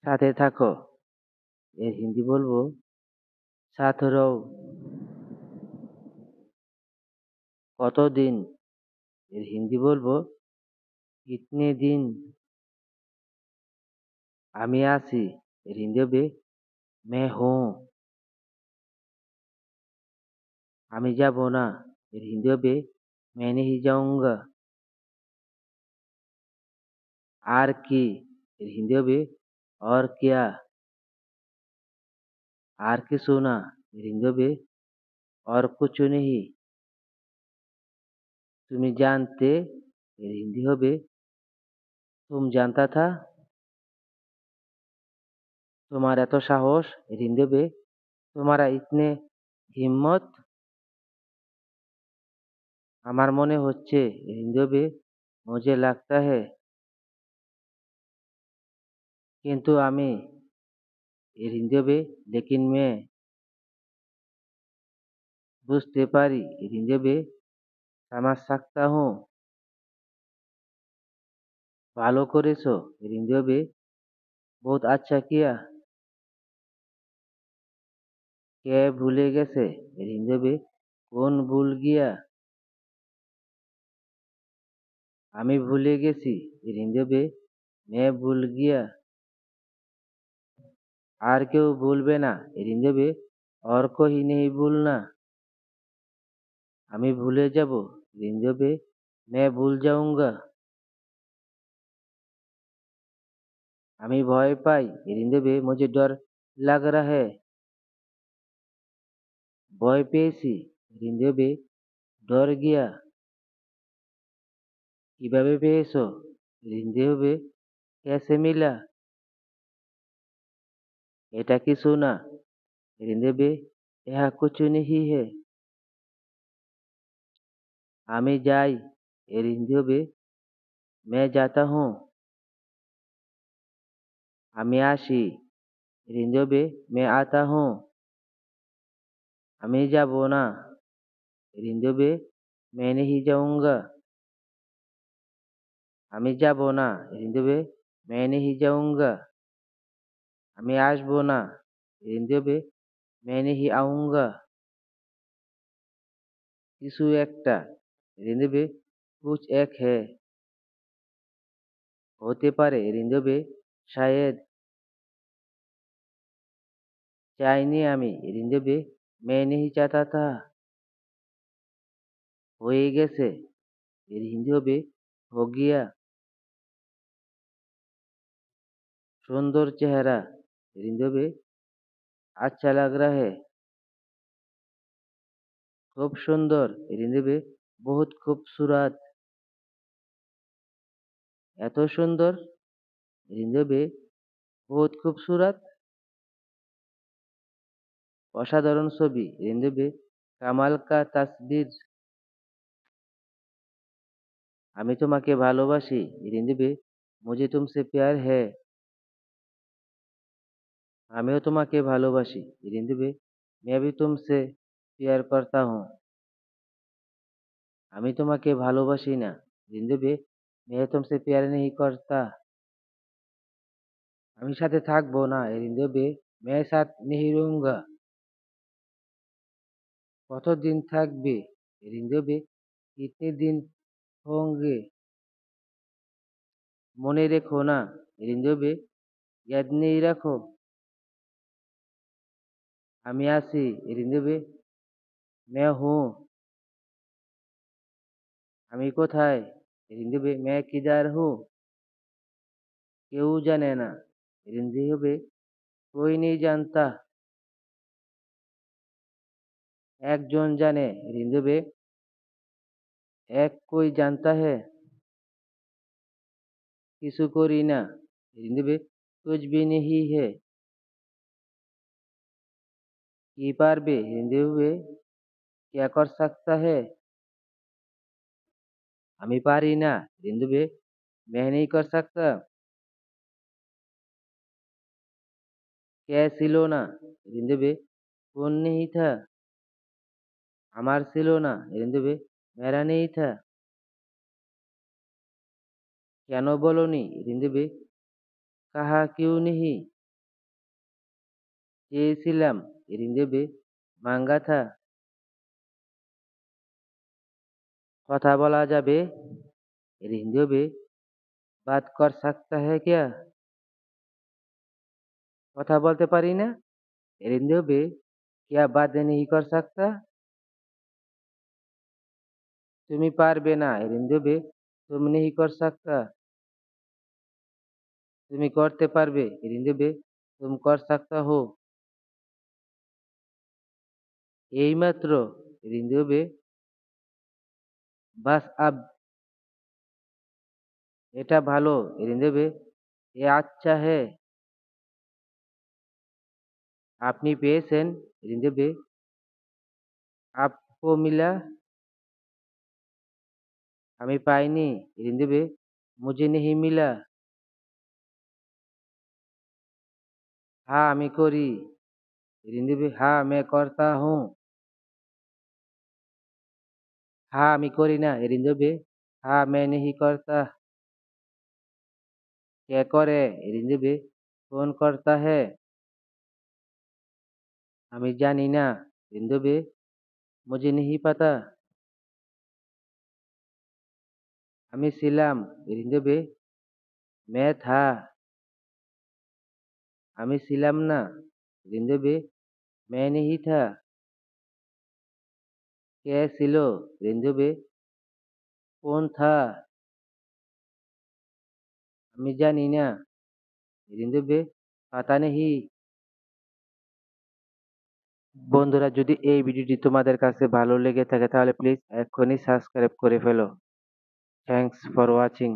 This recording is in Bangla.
সাথে থাকো। এর হিন্দি বলবো সাথ রও। কতদিন? এর হিন্দি বলবো কিতনে দিন। আমি আছি। এর হিন্দি হবে मैं हूँ। আমি যাব না। এর হিন্দি হবে मैं नहीं जाऊंगा। আর কি? এর হিন্দি হবে और क्या। আর কিছু না। এর হিন্দি হবে और कुछ नहीं। তুমি জানতে। এর হিন্দি হবে तुम जानता था। তোমার এত সাহস। এর হিন্দি হবে তোমারা ইতনে হিম্মত। আমার মনে হচ্ছে। এর হিন্দি হবে मुझे लगता है। কিন্তু আমি। এর হিন্দি হবে लेकिन मैं। বুঝতে পারি। এর হিন্দি হবে समझ सकता हूँ। ভালো করেছো। এর হিন্দি হবে बहुत अच्छा किया। কে ভুলে গেছে। এর হিন্দি হবে কোন ভুল গিয়া। আমি ভুলে গেছি। এর হিন্দি হবে मैं भूल गया। আর কেউ ভুলবে না। এর হিন্দি হবে और कोई नहीं भूलना। আমি ভুলে যাব। এর হিন্দি হবে मैं भूल जाऊंगा। আমি ভয় পাই। এর হিন্দি হবে मुझे डर लग रहा है। ভয় পেয়েছি। এর হিন্দি হবে डर गया। কিভাবে পেয়েছো। এর হিন্দি হবে कैसे मिला। এটা কিছু না। এর হিন্দি হবে यह कुछ नहीं है। আমি যাই। এর হিন্দি হবে मैं जाता हूँ। আমি আসি। এর হিন্দি হবে मैं आता हूँ। আমি যাব না। এর হিন্দি হবে मैं नहीं जाऊंगा। আমি যাব না। এর হিন্দি হবে मैं नहीं जाऊंगा। আমি আসবো না। এর হিন্দি হবে मैं नहीं आऊंगा। কিছু একটা। এর হিন্দি হবে कुछ एक है। হতে পারে। এর হিন্দি হবে शायद। চাইনি আমি। এর হিন্দি হবে मैं नहीं चाहता था। হয়ে গেছে। এর হিন্দি হবে हो गया। সুন্দর চেহারা। এর হিন্দি হবে अच्छा लग रहा है। খুব সুন্দর। এর হিন্দি হবে बहुत खूबसूरत। এত সুন্দর। এর হিন্দি হবে बहुत खूबसूरत। অসাধারণ ছবি। এর হিন্দি হবে কামাল কা তসবির। আমি তোমাকে ভালোবাসি। এর হিন্দি হবে मुझे तुमसे प्यार है। আমিও তোমাকে ভালোবাসি। এর হিন্দি হবে मैं भी तुमसे प्यार करता हूँ। আমি তোমাকে ভালোবাসি না। এর হিন্দি হবে मैं तुमसे प्यार नहीं करता। আমি সাথে থাকবো না। এর হিন্দি হবে मैं साथ नहीं रहूंगा। কতদিন থাকবে। এর হিন্দি হবে कितने दिन होंगे। মনে রেখো না। এর হিন্দি হবে याद नहीं रखो। আমি আছি। এর হিন্দি হবে मैं हूँ। আমি কোথায়। এর হিন্দি হবে मैं किधर हूँ। কেউ জানে না। এর হিন্দি হবে कोई नहीं जानता। একজন জানে। এর হিন্দি হবে এক कोई जानता है। কিছু করি না। এর হিন্দি হবে कुछ भी नहीं है। কি পারবে। এর হিন্দি হবে क्या कर सकता है। আমি পারি না। এর হিন্দি হবে मैं नहीं कर सकता। কে ছিল না। এর হিন্দি হবে कौन नहीं था। আমার ছিল না। এর হিন্দি হবে मेरा नहीं था। কেন বলনি। এর হিন্দি হবে कहा क्यों नहीं। চেয়েছিলাম এরিন্দবে মাঙ্গা থা কথা বলা যাবে এরিন্দবে বাত কর সাকতা হ্যায় ক্যা কথা বলতে পারি না এরিন্দবে ক্যা বাত নেহি কর সাকতা তুমি পারবে না এরিন্দবে তুম নেহি কর সাকতা তুমি করতে পারবে এরিন্দবে তুম কর সাকতা হো এইমাত্র এরিন্দবে বাস আব এটা ভালো এরিন্দবে এ আচ্ছা হে আপনি পেয়েছেন এরিন্দবে আপকো মিলা আমি পাইনি এরিন্দবে মুঝে নেহি মিলা হ্যাঁ আমি করি এরিন্দবে হ্যাঁ मैं करता हूँ হ্যাঁ আমি করি না এরিন্দবে হ্যাঁ मैं नहीं करता কে করে এরিন্দবে कौन करता है আমি জানি না এরিন্দবে मुझे नहीं पता আমি ছিলাম এরিন্দবে मैं था আমি ছিলাম না এরিন্দবে मैं नहीं था কে ছিল এরিন্দবে कौन था আমি জানি না এরিন্দবে পাতা নেহি বন্ধুরা যদি এই ভিডিওটি তোমাদের কাছে ভালো লেগে থাকে তাহলে প্লিজ এক্ষুনি সাবস্ক্রাইব করে ফেলো থ্যাংকস ফর ওয়াচিং